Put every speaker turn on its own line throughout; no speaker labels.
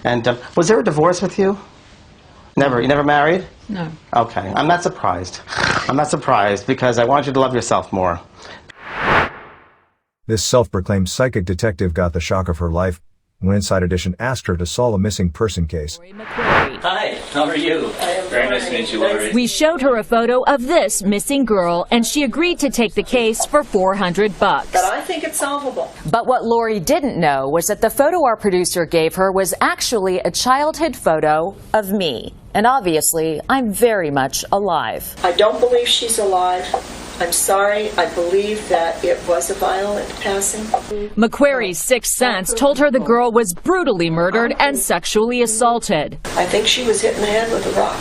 And was there a divorce with you? Never. You never married?
No.
Okay. I'm not surprised. I'm not surprised because I want you to love yourself more.
This self-proclaimed psychic detective got the shock of her life when Inside Edition asked her to solve a missing person case.
Hi, how are you? Very nice to meet you, Uri.
We showed her a photo of this missing girl, and she agreed to take the case for $400.
But I think it's solvable.
But what Lori didn't know was that the photo our producer gave her was actually a childhood photo of me. And obviously, I'm very much alive.
I don't believe she's alive. I'm sorry. I believe that it was a violent passing.
McQuarrie's sixth sense told her the girl was brutally murdered and sexually assaulted.
I think she was hit in the head with a rock.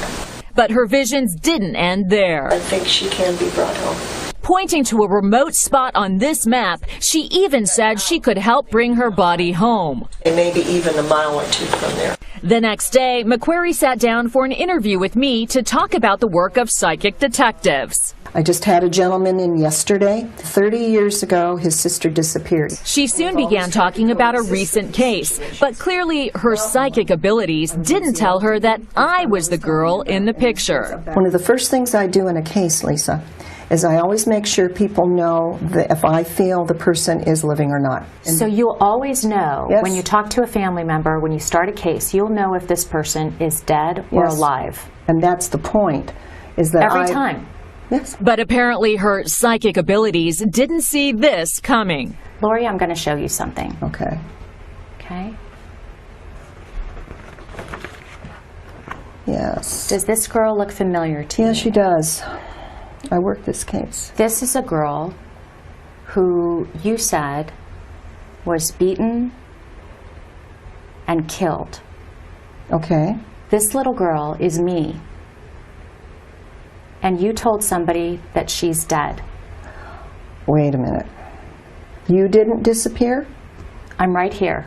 But her visions didn't end there.
I think she can be brought home.
Pointing to a remote spot on this map, she even said she could help bring her body home.
Maybe even a mile or two from there.
The next day, McQuarrie sat down for an interview with me to talk about the work of psychic detectives.
I just had a gentleman in yesterday. 30 years ago, his sister disappeared.
She soon began talking about a recent case, but clearly her psychic abilities didn't tell her that I was the girl in the picture.
One of the first things I do in a case, Lisa, is I always make sure people know that if I feel the person is living or not.
So you'll always know,
Yes.
when you talk to a family member, when you start a case, you'll know if this person is dead or
Yes.
alive.
And that's the point, is that
Every time.
Yes.
But apparently her psychic abilities didn't see this coming.
Lori, I'm going to show you something.
Okay.
Okay?
Yes.
Does this girl look familiar to you?
Yes, she does. I worked this case.
This is a girl who you said was beaten and killed.
Okay.
This little girl is me. And you told somebody that she's dead.
Wait a minute. You didn't disappear?
I'm right here.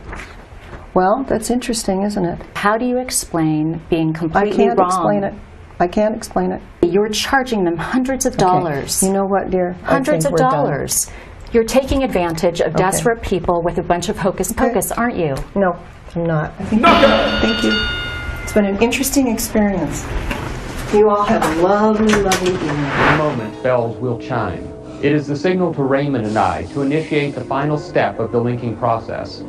Well, that's interesting, isn't it?
How do you explain being
I
completely
can't
wrong?
explain it. I can't explain it.
You're charging them hundreds of dollars.
You know what, dear?
Hundreds
I
of
think we're done.
dollars. You're taking advantage of desperate people with a bunch of hocus pocus, aren't you?
No, I'm not. Thank you. It's been an interesting experience. You all have a lovely, lovely evening.
In a moment, bells will chime. It is the signal to Raymond and I to initiate the final step of the linking process.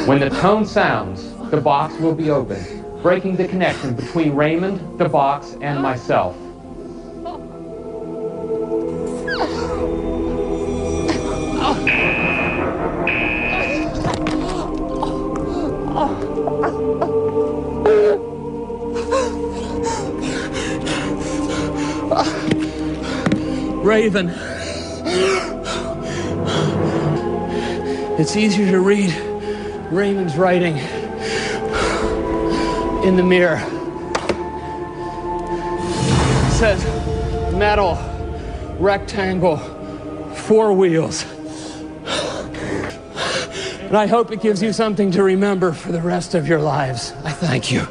When the tone sounds, the box will be opened, breaking the connection between Raymond, the box, and myself.
Raven. It's easier to read Raymond's writing in the mirror. It says metal, rectangle, 4 wheels. And I hope it gives you something to remember for the rest of your lives. I thank you.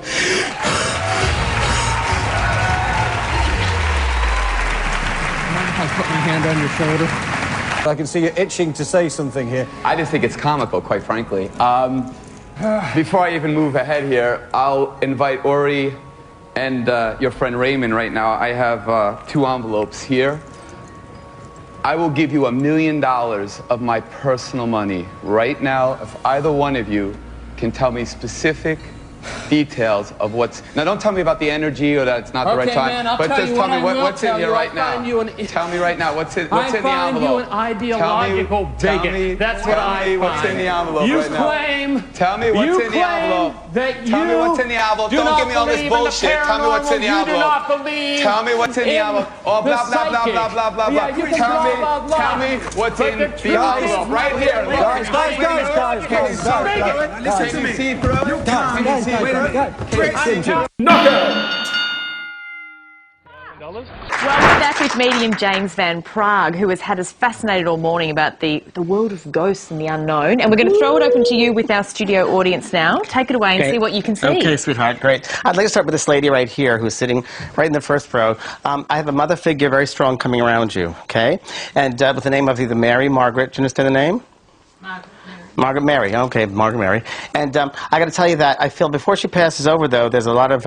I'll put my hand on your shoulder.
I can see you itching to say something here.
I just think it's comical, quite frankly. Before I even move ahead here, I'll invite Uri and your friend Raymond right now. I have 2 envelopes here. I will give you $1 million of my personal money right now if either one of you can tell me specific details of what's... Now, don't tell me about the energy or that it's not the right time.
Man,
but just tell me what's in here right now.
Tell
me right now what's in the envelope.
I find you an ideological bigot. That's what I find.
What's in the envelope
you
right now.
Claim,
tell me what's in the envelope.
That
tell me what's in the envelope. Don't give me all this bullshit. Tell me what's in the envelope.
You do not believe.
Tell me what's in the envelope. Oh, blah, blah, blah, blah, blah, blah, blah. Tell me what's in the envelope. Right here.
Guys.
Listen to me.
Well, we're back with medium James Van Prague, who has had us fascinated all morning about the world of ghosts and the unknown. And we're going to throw it open to you with our studio audience now. Take it away and see what you can see.
Okay, sweetheart, great. I'd like to start with this lady right here who's sitting right in the first row. I have a mother figure, very strong, coming around you, okay? And with the name of either Mary, Margaret. Do you understand the name? Margaret Mary, okay, Margaret Mary. And I got to tell you that I feel before she passes over, though, there's a lot of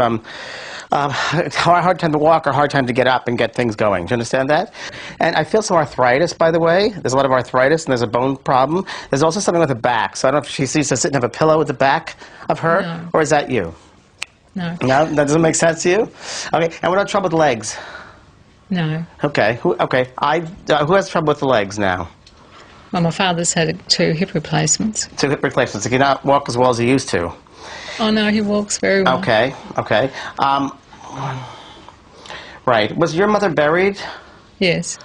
hard time to walk or hard time to get up and get things going. Do you understand that? And I feel some arthritis, by the way. There's a lot of arthritis, and there's a bone problem. There's also something with the back. So I don't know if she sees us sitting and have a pillow at the back of her,
No.
or is that you?
No.
No? That doesn't make sense to you? Okay, and what about trouble with legs?
No.
Okay, who has trouble with the legs now?
Well, my father's had 2 hip replacements.
2 hip replacements. He cannot walk as well as he used to.
Oh, no, he walks very well.
Okay, okay. Right. Was your mother buried?
Yes.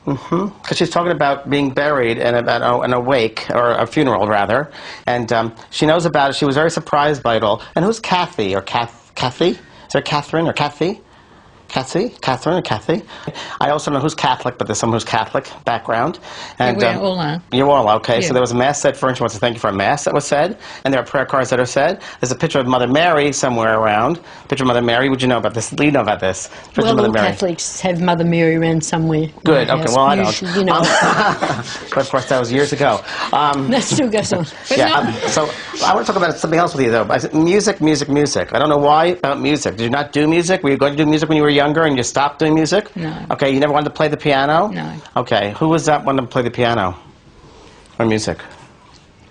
Mm-hmm. Because she's talking about being buried in a wake, or a funeral, rather. And she knows about it. She was very surprised by it all. And who's Kathy, or Kathy? Is there Catherine, or Kathy? Kathy? Catherine or Kathy? I also know who's Catholic, but there's someone who's Catholic background. And,
yeah, we all are.
You all are, okay.
Yeah.
So there was a mass said for her, and she wants to thank you for a mass that was said. And there are prayer cards that are said. There's a picture of Mother Mary somewhere around. Picture of Mother Mary. Would you know about this? You know about this. Picture
Well,
of Mother
all
Mary.
Catholics have Mother Mary around somewhere.
Good, okay, well, I don't.
Usually, you know.
But of course, that was years ago.
That still goes on.
Yeah, so I want to talk about something else with you, though. I said, music. I don't know why about music. Did you not do music? Were you going to do music when you were younger and you stopped doing music?
No.
Okay, you never wanted to play the piano?
No.
Okay, who was that one to play the piano? Or music?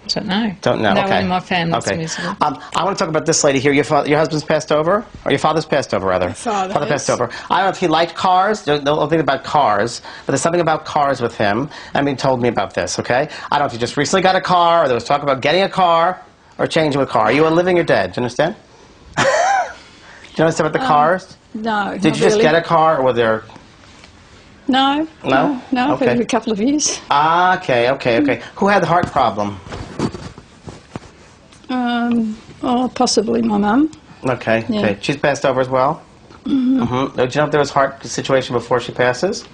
Don't know.
Don't know,
No
okay.
one in my family's
Okay.
musical.
I want to talk about this lady here. Your husband's passed over? Or your father's passed over, rather? Father passed over. I don't know if he liked cars. The whole thing about cars. But there's something about cars with him. And he told me about this, okay? I don't know if he just recently got a car, or there was talk about getting a car, or changing a car. Are you a living or dead? Do you understand? Do you understand about the cars?
No.
Did you just get a car, or were there...
No.
No?
No,
Okay.
for a couple of years.
Ah, okay. Who had the heart problem?
Possibly my mum.
Okay.
Yeah.
She's passed over as well?
Mm-hmm.
Mm-hmm. Do you know if there was heart situation before she passes?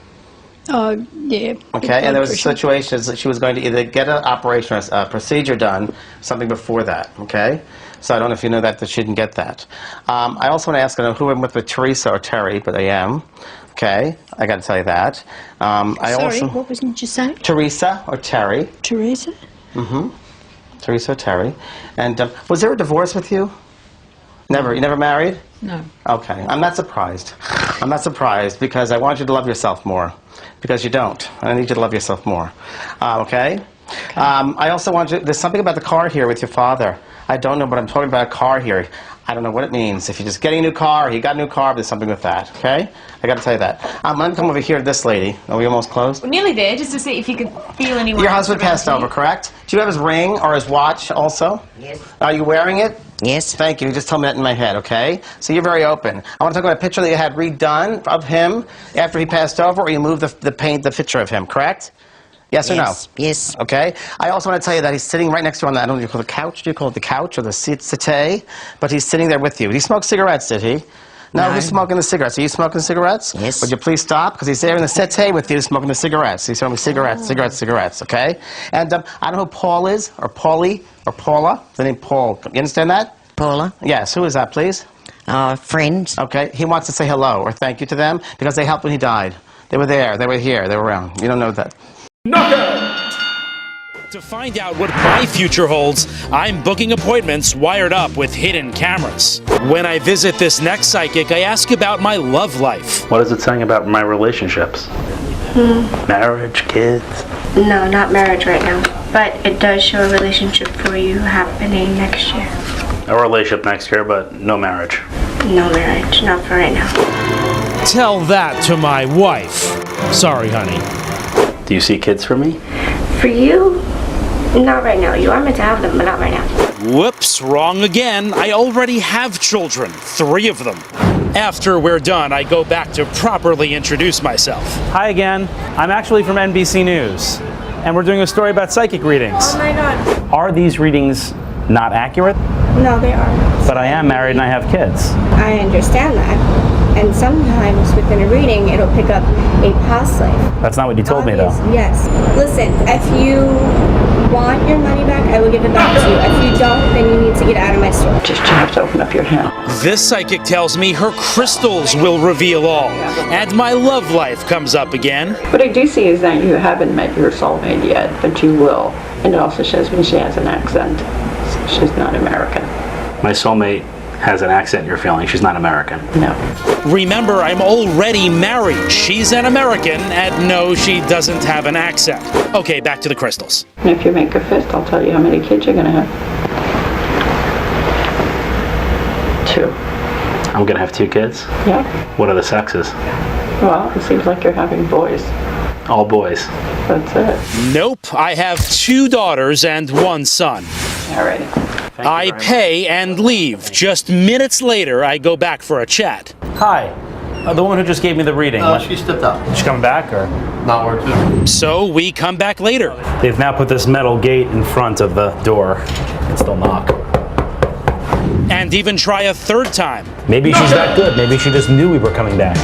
Oh, yeah.
Okay, and there was a situation that she was going to either get an operation or a procedure done, something before that, okay? So I don't know if you know that she didn't get that. I also want to ask, I don't know who I'm with Teresa or Terry, but I am. Okay, I got to tell you that.
Sorry, what did you say?
Teresa or Terry.
Teresa?
Mm-hmm. Teresa or Terry. And was there a divorce with you? Never. You never married?
No.
Okay. I'm not surprised. I'm not surprised because I want you to love yourself more. Because you don't. I need you to love yourself more. Okay? I also want you... There's something about the car here with your father. I don't know, but I'm talking about a car here. I don't know what it means. If you're just getting a new car, or he got a new car, but there's something with that. Okay? I got to tell you that. I'm going to come over here to this lady. Are we almost close?
We're nearly there, just to see if you could feel anyone.
Your husband passed over, correct? Do you have his ring or his watch also?
Yes.
Are you wearing it?
Yes.
Thank you. You just told me that in my head, okay? So you're very open. I want to talk about a picture that you had redone of him after he passed over, or you moved the picture of him, correct? Yes or no?
Yes.
Okay. I also want to tell you that he's sitting right next to you on the, I don't know, do you call it the couch? Do you call it the couch or the settee? But he's sitting there with you. Did he smoke cigarettes, did he? No, who's smoking the cigarettes? Are you smoking cigarettes?
Yes.
Would you please stop? Because he's there in the settee with you smoking the cigarettes. He's smoking cigarettes, okay? And I don't know who Paul is, or Paulie, or Paula. The name Paul. You understand that?
Paula.
Yes. Who is that, please?
Friends.
Okay. He wants to say hello or thank you to them because they helped when he died. They were there. They were here. They were around. You don't know that.
To find out what my future holds, I'm booking appointments wired up with hidden cameras. When I visit this next psychic, I ask about my love life.
What is it saying about my relationships? Marriage, kids?
No, not marriage right now. But it does show a relationship for you happening next year.
A relationship next year, but no marriage.
No marriage, not for right now.
Tell that to my wife. Sorry, honey.
Do you see kids for me?
For you? Not right now. You are meant to have them, but not right now.
Whoops, wrong again. I already have children, 3 of them. After we're done, I go back to properly introduce myself.
Hi again. I'm actually from NBC News, and we're doing a story about psychic readings.
Oh my God.
Are these readings not accurate?
No, they are.
But I am married and I have kids.
I understand that. And sometimes within a reading, it'll pick up a past life.
That's not what you told me, though.
Yes. Listen, if you want your money back, I will give it back to you. If you don't, then you need to get out of my store.
Just have to open up your hand.
This psychic tells me her crystals will reveal all, and my love life comes up again.
What I do see is that you haven't met your soulmate yet, but you will. And it also shows me she has an accent. So she's not American.
My soulmate has an accent, you're feeling. She's not American.
No.
Remember, I'm already married. She's an American, and no, she doesn't have an accent. Okay, back to the crystals.
And if you make a fist, I'll tell you how many kids you're going to have. 2.
I'm gonna have 2 kids?
Yeah.
What are the sexes?
Well, it seems like you're having boys.
All boys.
That's it.
Nope, I have 2 daughters and 1 son.
All right.
I pay and leave. Just minutes later, I go back for a chat.
Hi. The woman who just gave me the reading.
She stepped out.
Is she coming back, or?
Not working.
So we come back later.
They've now put this metal gate in front of the door. And still knock.
And even try a 3rd time.
Maybe she's that good. Maybe she just knew we were coming back.